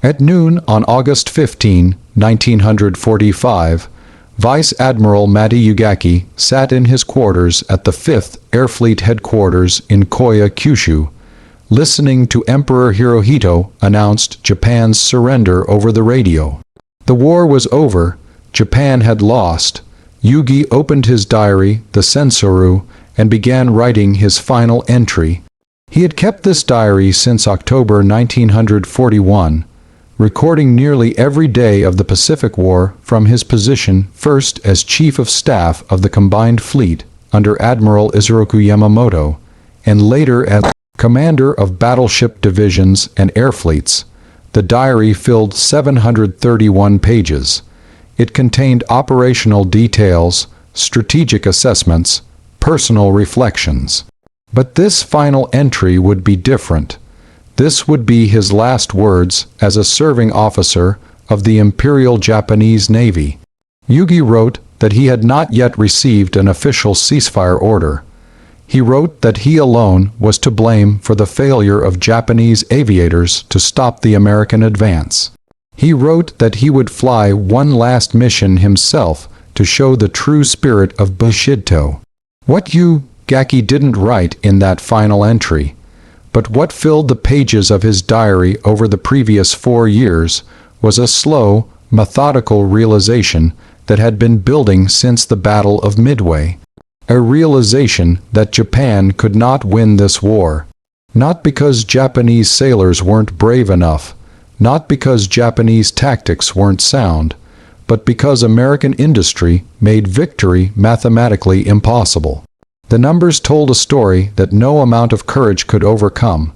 At noon on August 15, 1945, Vice Admiral Matti Ugaki sat in his quarters at the 5th Air Fleet Headquarters in Koya, Kyushu, listening to Emperor Hirohito announce Japan's surrender over the radio. The war was over, Japan had lost. Yugi opened his diary, the Sensoru, and began writing his final entry. He had kept this diary since October 1941, recording nearly every day of the Pacific War from his position first as Chief of Staff of the Combined Fleet under Admiral Isoroku Yamamoto, and later as Commander of Battleship Divisions and Air Fleets. The diary filled 731 pages. It contained operational details, strategic assessments, personal reflections. But this final entry would be different. This would be his last words as a serving officer of the Imperial Japanese Navy. Yugi wrote that he had not yet received an official ceasefire order. He wrote that he alone was to blame for the failure of Japanese aviators to stop the American advance. He wrote that he would fly one last mission himself to show the true spirit of Bushido. What Ugaki didn't write in that final entry, but what filled the pages of his diary over the previous 4 years, was a slow, methodical realization that had been building since the Battle of Midway. A realization that Japan could not win this war. Not because Japanese sailors weren't brave enough, not because Japanese tactics weren't sound, but because American industry made victory mathematically impossible. The numbers told a story that no amount of courage could overcome.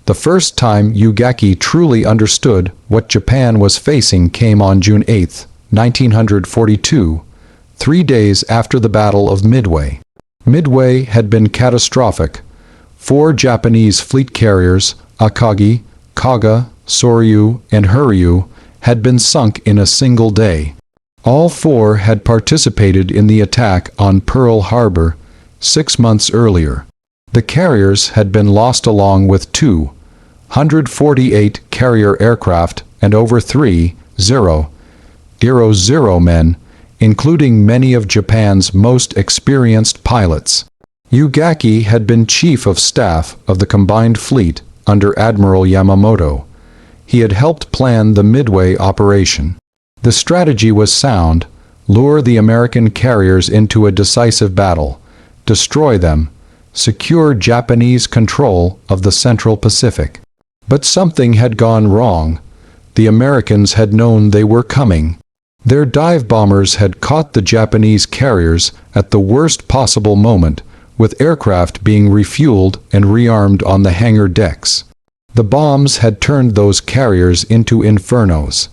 The first time Ugaki truly understood what Japan was facing came on June 8, 1942, 3 days after the Battle of Midway. Midway had been catastrophic. 4 Japanese fleet carriers, Akagi, Kaga, Soryu, and Huryu, had been sunk in a single day. All 4 had participated in the attack on Pearl Harbor 6 months earlier. The carriers had been lost along with 248 carrier aircraft and over 300 men, including many of Japan's most experienced pilots. Ugaki had been Chief of Staff of the Combined Fleet under Admiral Yamamoto. He had helped plan the Midway operation. The strategy was sound: lure the American carriers into a decisive battle, destroy them, secure Japanese control of the Central Pacific. But something had gone wrong. The Americans had known they were coming. Their dive bombers had caught the Japanese carriers at the worst possible moment, with aircraft being refueled and rearmed on the hangar decks. The bombs had turned those carriers into infernos.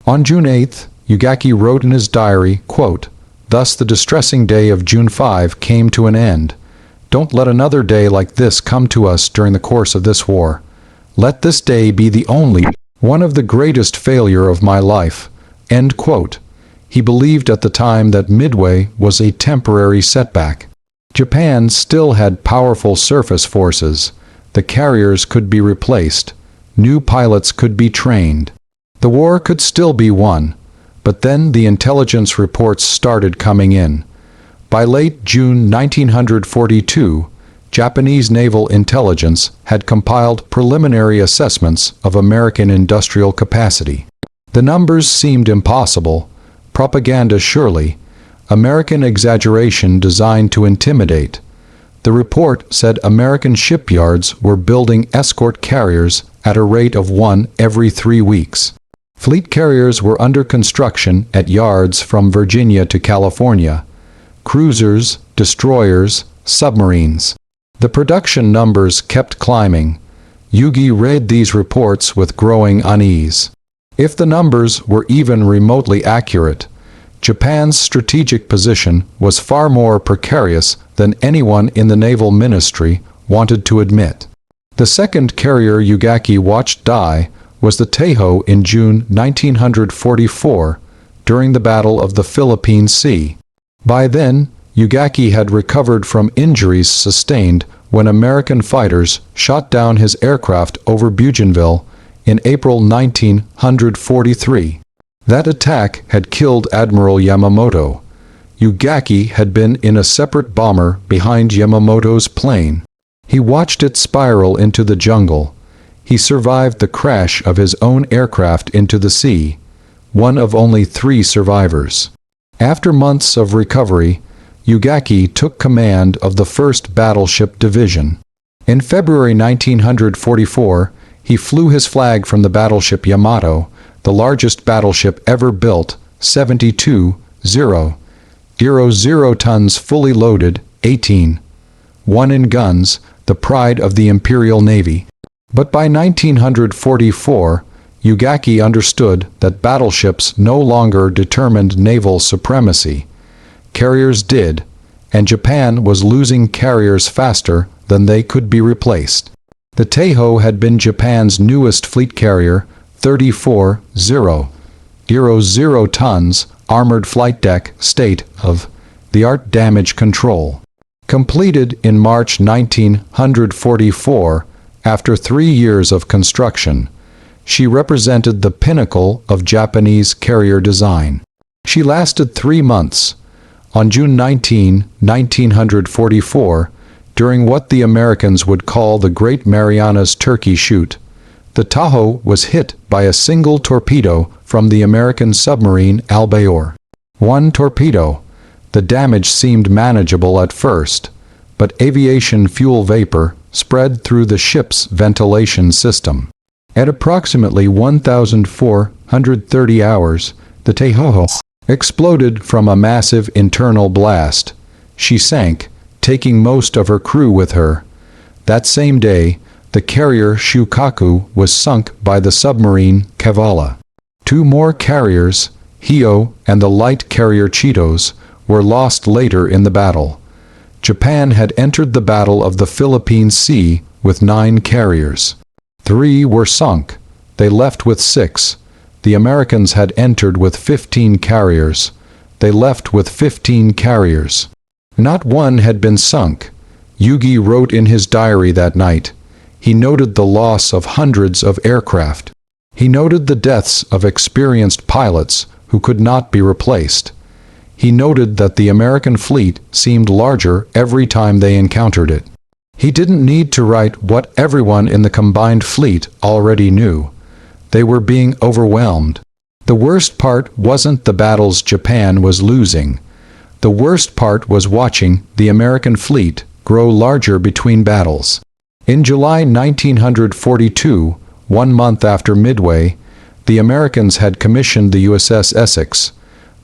On June 8, Ugaki wrote in his diary, quote, "Thus the distressing day of June 5 came to an end. Don't let another day like this come to us during the course of this war. Let this day be the only one of the greatest failure of my life." End quote. He believed at the time that Midway was a temporary setback. Japan still had powerful surface forces. The carriers could be replaced. New pilots could be trained. The war could still be won. But then the intelligence reports started coming in. By late June 1942, Japanese naval intelligence had compiled preliminary assessments of American industrial capacity. The numbers seemed impossible. Propaganda surely. American exaggeration designed to intimidate. The report said American shipyards were building escort carriers at a rate of 1 every 3 weeks. Fleet carriers were under construction at yards from Virginia to California. Cruisers, destroyers, submarines. The production numbers kept climbing. Yugi read these reports with growing unease. If the numbers were even remotely accurate, Japan's strategic position was far more precarious than anyone in the naval ministry wanted to admit. The second carrier Ugaki watched die was the Tahoe in June 1944 during the Battle of the Philippine Sea. By then, Ugaki had recovered from injuries sustained when American fighters shot down his aircraft over Bougainville in April 1943. That attack had killed Admiral Yamamoto. Ugaki had been in a separate bomber behind Yamamoto's plane. He watched it spiral into the jungle. He survived the crash of his own aircraft into the sea, one of only 3 survivors. After months of recovery, Ugaki took command of the 1st Battleship Division. In February 1944, he flew his flag from the battleship Yamato, the largest battleship ever built, 72,000 tons fully loaded, 18,1 in guns, the pride of the Imperial Navy. But by 1944, Ugaki understood that battleships no longer determined naval supremacy. Carriers did, and Japan was losing carriers faster than they could be replaced. The Teiho had been Japan's newest fleet carrier, 34,000 tons, armored flight deck, state-of-the-art damage control. Completed in March 1944, after 3 years of construction, she represented the pinnacle of Japanese carrier design. She lasted 3 months. On June 19, 1944, during what the Americans would call the Great Marianas Turkey Shoot, the Tahoe was hit by a single torpedo from the American submarine Albayor. 1 torpedo. The damage seemed manageable at first, but aviation fuel vapor spread through the ship's ventilation system. At approximately 1,430 hours, the Tahoe exploded from a massive internal blast. She sank, taking most of her crew with her. That same day, the carrier Shukaku was sunk by the submarine Kavala. 2 more carriers, Hio and the light carrier Cheetos, were lost later in the battle. Japan had entered the Battle of the Philippine Sea with 9 carriers. 3 were sunk. They left with 6. The Americans had entered with 15 carriers. They left with 15 carriers. Not one had been sunk. Yugi wrote in his diary that night. He noted the loss of hundreds of aircraft. He noted the deaths of experienced pilots who could not be replaced. He noted that the American fleet seemed larger every time they encountered it. He didn't need to write what everyone in the combined fleet already knew. They were being overwhelmed. The worst part wasn't the battles Japan was losing. The worst part was watching the American fleet grow larger between battles. In July 1942, 1 month after Midway, the Americans had commissioned the USS Essex,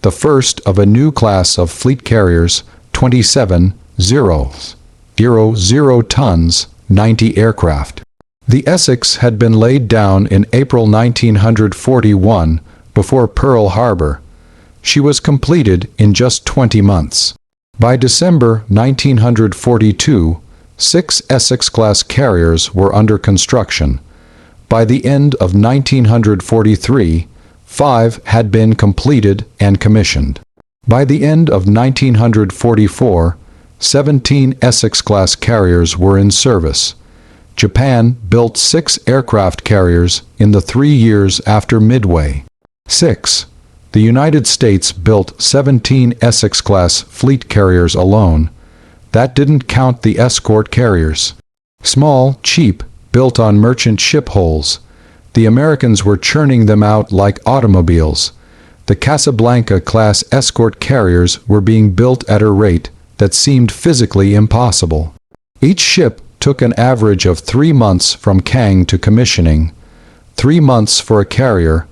the first of a new class of fleet carriers, 27,000 tons, 90 aircraft. The Essex had been laid down in April 1941 before Pearl Harbor. She was completed in just 20 months. By December 1942, 6 Essex-class carriers were under construction. By the end of 1943, 5 had been completed and commissioned. By the end of 1944, 17 Essex-class carriers were in service. Japan built 6 aircraft carriers in the 3 years after Midway. 6. The United States built 17 Essex-class fleet carriers alone. That didn't count the escort carriers. Small, cheap, built on merchant ship hulls. The Americans were churning them out like automobiles. The Casablanca-class escort carriers were being built at a rate that seemed physically impossible. Each ship took an average of 3 months from Kang to commissioning. 3 months for a carrier.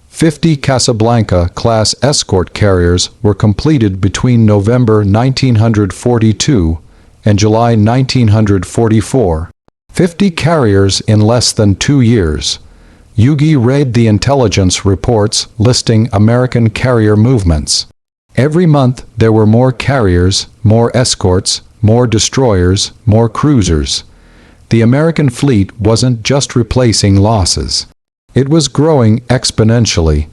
50 Casablanca-class escort carriers were completed between November 1942 and July 1944. 50 carriers in less than 2 years. Yugi read the intelligence reports listing American carrier movements. Every month there were more carriers, more escorts, more destroyers, more cruisers. The American fleet wasn't just replacing losses. It was growing exponentially,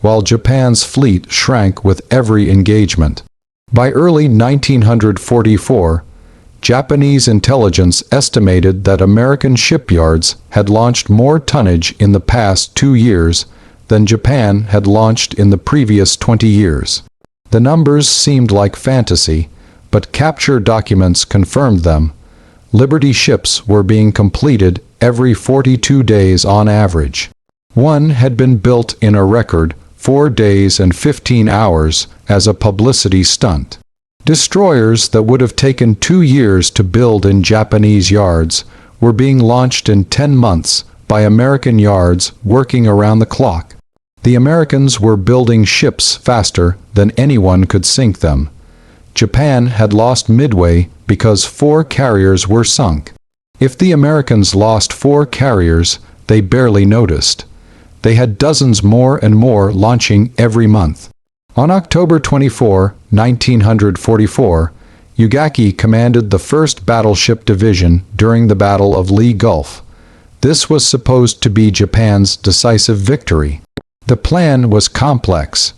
while Japan's fleet shrank with every engagement. By early 1944, Japanese intelligence estimated that American shipyards had launched more tonnage in the past 2 years than Japan had launched in the previous 20 years. The numbers seemed like fantasy, but capture documents confirmed them. Liberty ships were being completed every 42 days on average. One had been built in a record 4 days and 15 hours as a publicity stunt. Destroyers that would have taken 2 years to build in Japanese yards were being launched in 10 months by American yards working around the clock. The Americans were building ships faster than anyone could sink them. Japan had lost Midway because 4 carriers were sunk. If the Americans lost 4 carriers, they barely noticed. They had dozens more and more launching every month. On October 24, 1944, Ugaki commanded the 1st Battleship Division during the Battle of Lee Gulf. This was supposed to be Japan's decisive victory. The plan was complex.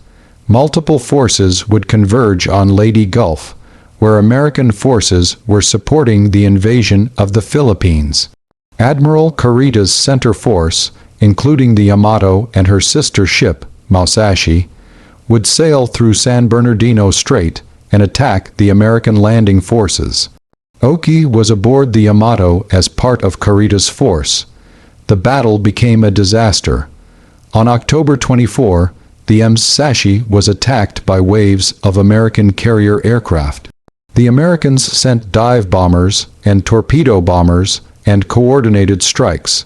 Multiple forces would converge on Leyte Gulf, where American forces were supporting the invasion of the Philippines. Admiral Kurita's center force, including the Yamato and her sister ship, Musashi, would sail through San Bernardino Strait and attack the American landing forces. Oki was aboard the Yamato as part of Kurita's force. The battle became a disaster. On October 24, the Musashi was attacked by waves of American carrier aircraft. The Americans sent dive bombers and torpedo bombers and coordinated strikes.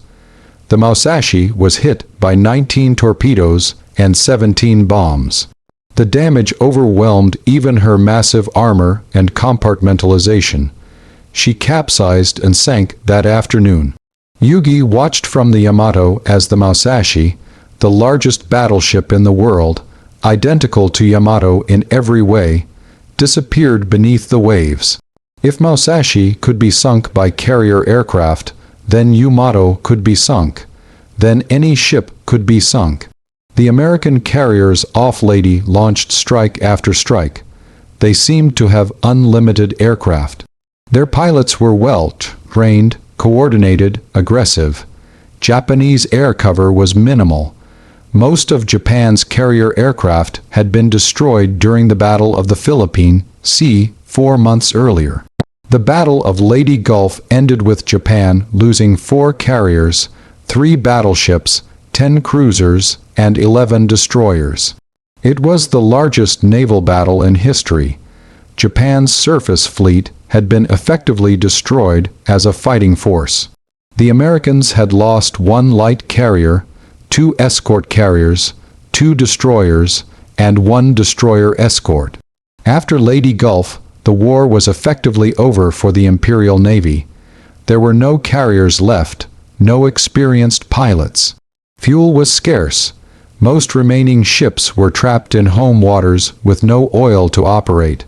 The Musashi was hit by 19 torpedoes and 17 bombs. The damage overwhelmed even her massive armor and compartmentalization. She capsized and sank that afternoon. Yugi watched from the Yamato as the Musashi, the largest battleship in the world, identical to Yamato in every way, disappeared beneath the waves. If Musashi could be sunk by carrier aircraft, then Yamato could be sunk. Then any ship could be sunk. The American carriers off Leyte launched strike after strike. They seemed to have unlimited aircraft. Their pilots were well trained, coordinated, aggressive. Japanese air cover was minimal. Most of Japan's carrier aircraft had been destroyed during the Battle of the Philippine Sea 4 months earlier. The Battle of Leyte Gulf ended with Japan losing 4 carriers, 3 battleships, 10 cruisers, and 11 destroyers. It was the largest naval battle in history. Japan's surface fleet had been effectively destroyed as a fighting force. The Americans had lost 1 light carrier, 2 escort carriers, 2 destroyers, and 1 destroyer escort. After Leyte Gulf, the war was effectively over for the Imperial Navy. There were no carriers left, no experienced pilots. Fuel was scarce. Most remaining ships were trapped in home waters with no oil to operate.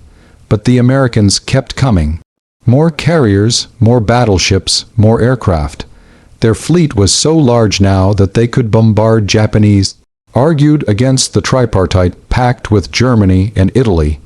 But the Americans kept coming. More carriers, more battleships, more aircraft. Their fleet was so large now that they could bombard Japanese. Argued against the tripartite pact with Germany and Italy.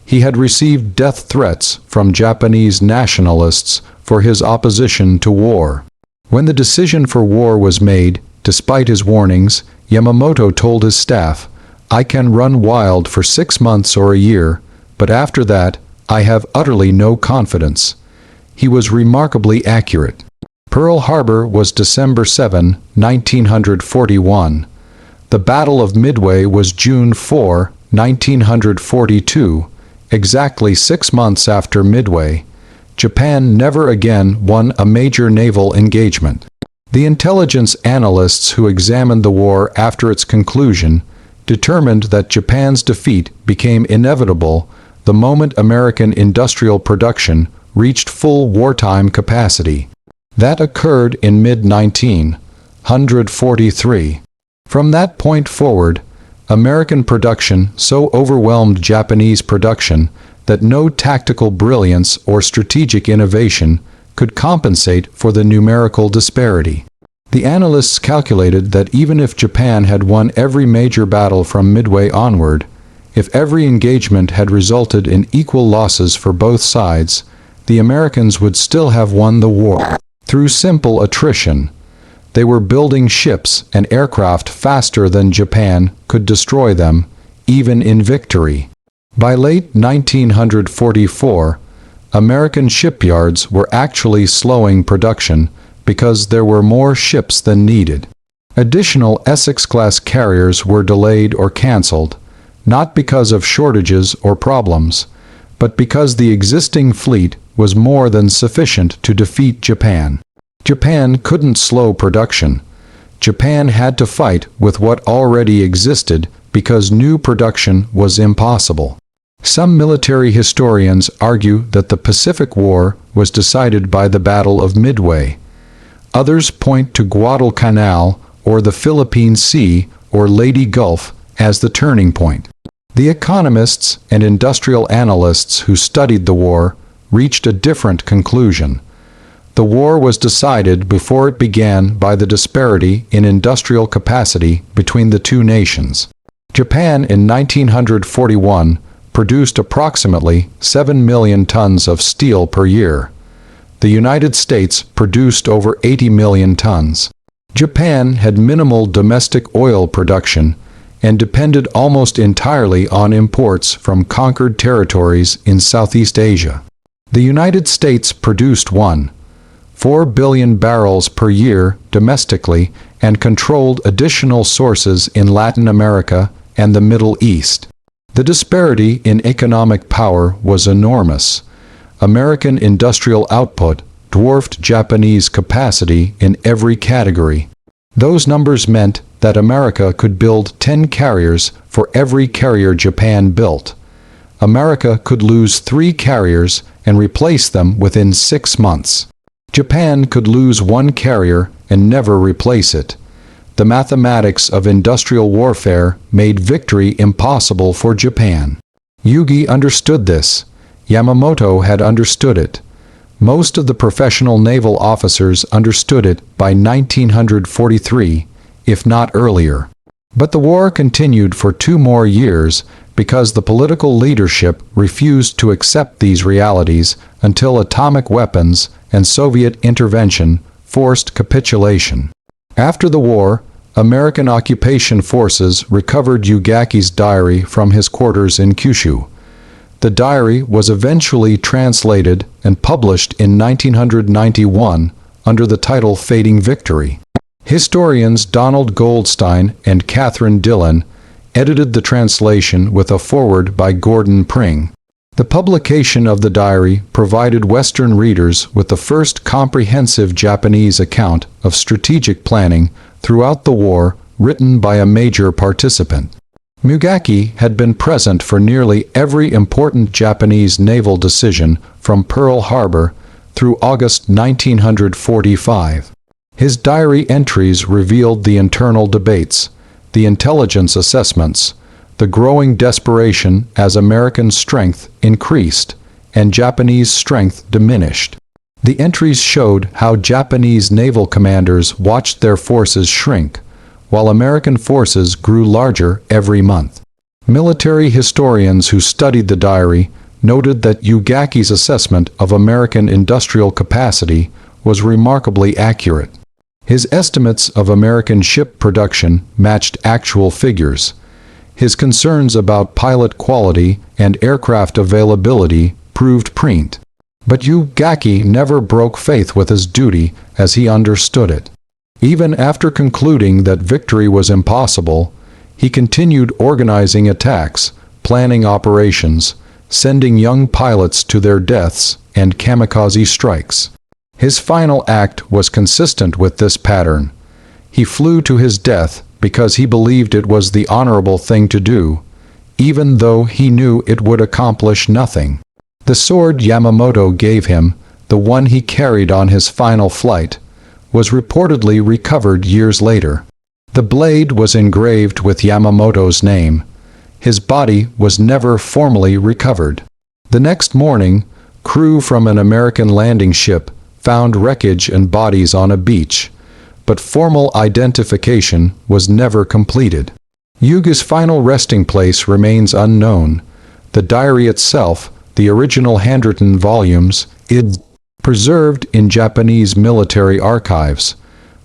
He had received death threats from Japanese nationalists for his opposition to war. When the decision for war was made, despite his warnings, Yamamoto told his staff, "I can run wild for 6 months or a year, but after that, I have utterly no confidence." He was remarkably accurate. Pearl Harbor was December 7, 1941. The Battle of Midway was June 4, 1942, exactly 6 months after Midway. Japan never again won a major naval engagement. The intelligence analysts who examined the war after its conclusion determined that Japan's defeat became inevitable the moment American industrial production reached full wartime capacity. That occurred in mid-1943. From that point forward, American production so overwhelmed Japanese production that no tactical brilliance or strategic innovation could compensate for the numerical disparity. The analysts calculated that even if Japan had won every major battle from Midway onward, if every engagement had resulted in equal losses for both sides, the Americans would still have won the war through simple attrition. They were building ships and aircraft faster than Japan could destroy them, even in victory. By late 1944, American shipyards were actually slowing production because there were more ships than needed. Additional Essex-class carriers were delayed or cancelled, not because of shortages or problems, but because the existing fleet was more than sufficient to defeat Japan. Japan couldn't slow production. Japan had to fight with what already existed because new production was impossible. Some military historians argue that the Pacific War was decided by the Battle of Midway. Others point to Guadalcanal or the Philippine Sea or Leyte Gulf as the turning point. The economists and industrial analysts who studied the war reached a different conclusion. The war was decided before it began by the disparity in industrial capacity between the two nations. Japan in 1941 produced approximately 7 million tons of steel per year. The United States produced over 80 million tons. Japan had minimal domestic oil production and depended almost entirely on imports from conquered territories in Southeast Asia. The United States produced 1.4 billion barrels per year domestically and controlled additional sources in Latin America and the Middle East. The disparity in economic power was enormous. American industrial output dwarfed Japanese capacity in every category. Those numbers meant that America could build 10 carriers for every carrier Japan built. America could lose 3 carriers and replace them within 6 months. Japan could lose 1 carrier and never replace it. The mathematics of industrial warfare made victory impossible for Japan. Yugi understood this. Yamamoto had understood it. Most of the professional naval officers understood it by 1943, if not earlier. But the war continued for 2 more years because the political leadership refused to accept these realities until atomic weapons and Soviet intervention forced capitulation. After the war, American occupation forces recovered Yugaki's diary from his quarters in Kyushu. The diary was eventually translated and published in 1991 under the title Fading Victory. Historians Donald Goldstein and Catherine Dillon edited the translation with a foreword by Gordon Pring. The publication of the diary provided Western readers with the first comprehensive Japanese account of strategic planning throughout the war written by a major participant. Yugaki had been present for nearly every important Japanese naval decision from Pearl Harbor through August 1945. His diary entries revealed the internal debates, the intelligence assessments, the growing desperation as American strength increased and Japanese strength diminished. The entries showed how Japanese naval commanders watched their forces shrink, while American forces grew larger every month. Military historians who studied the diary noted that Yugaki's assessment of American industrial capacity was remarkably accurate. His estimates of American ship production matched actual figures. His concerns about pilot quality and aircraft availability proved pregnant. But Yugaki never broke faith with his duty as he understood it. Even after concluding that victory was impossible, he continued organizing attacks, planning operations, sending young pilots to their deaths, and kamikaze strikes. His final act was consistent with this pattern. He flew to his death because he believed it was the honorable thing to do, even though he knew it would accomplish nothing. The sword Yamamoto gave him, the one he carried on his final flight, was reportedly recovered years later. The blade was engraved with Yamamoto's name. His body was never formally recovered. The next morning, crew from an American landing ship found wreckage and bodies on a beach, but formal identification was never completed. Yuga's final resting place remains unknown. The diary itself, the original handwritten volumes, is preserved in Japanese military archives.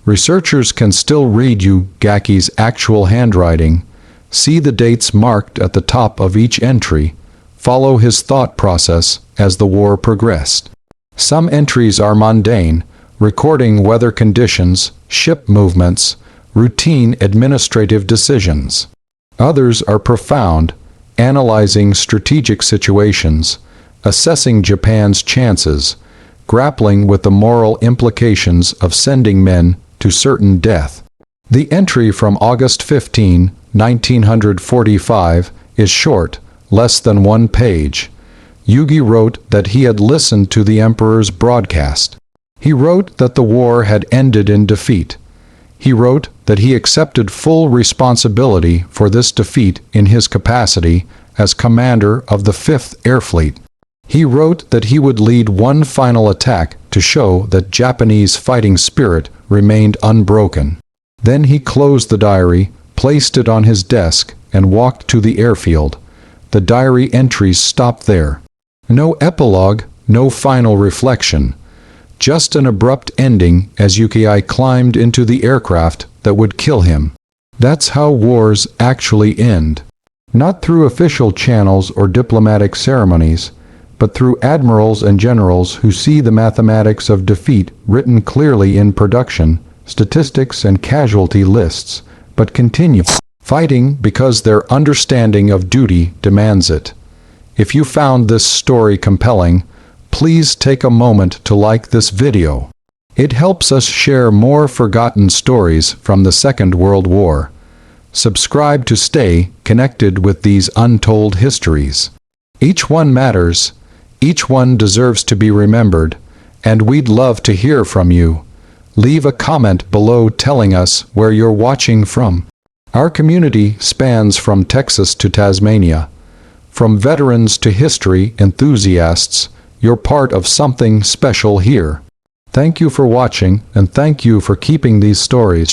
Researchers can still read Yugaki's actual handwriting, see the dates marked at the top of each entry, follow his thought process as the war progressed. Some entries are mundane, recording weather conditions, ship movements, routine administrative decisions. Others are profound, analyzing strategic situations, assessing Japan's chances, grappling with the moral implications of sending men to certain death. The entry from August 15, 1945, is short, less than 1 page. Yugi wrote that he had listened to the emperor's broadcast. He wrote that the war had ended in defeat. He wrote that he accepted full responsibility for this defeat in his capacity as commander of the 5th Air Fleet. He wrote that he would lead one final attack to show that Japanese fighting spirit remained unbroken. Then he closed the diary, placed it on his desk, and walked to the airfield. The diary entries stopped there. No epilogue, no final reflection. Just an abrupt ending as Yuki climbed into the aircraft that would kill him. That's how wars actually end. Not through official channels or diplomatic ceremonies, but through admirals and generals who see the mathematics of defeat written clearly in production, statistics and casualty lists, but continue fighting because their understanding of duty demands it. If you found this story compelling, please take a moment to like this video. It helps us share more forgotten stories from the Second World War. Subscribe to stay connected with these untold histories. Each one matters, each one deserves to be remembered, and we'd love to hear from you. Leave a comment below telling us where you're watching from. Our community spans from Texas to Tasmania. From veterans to history enthusiasts, you're part of something special here. Thank you for watching, and thank you for keeping these stories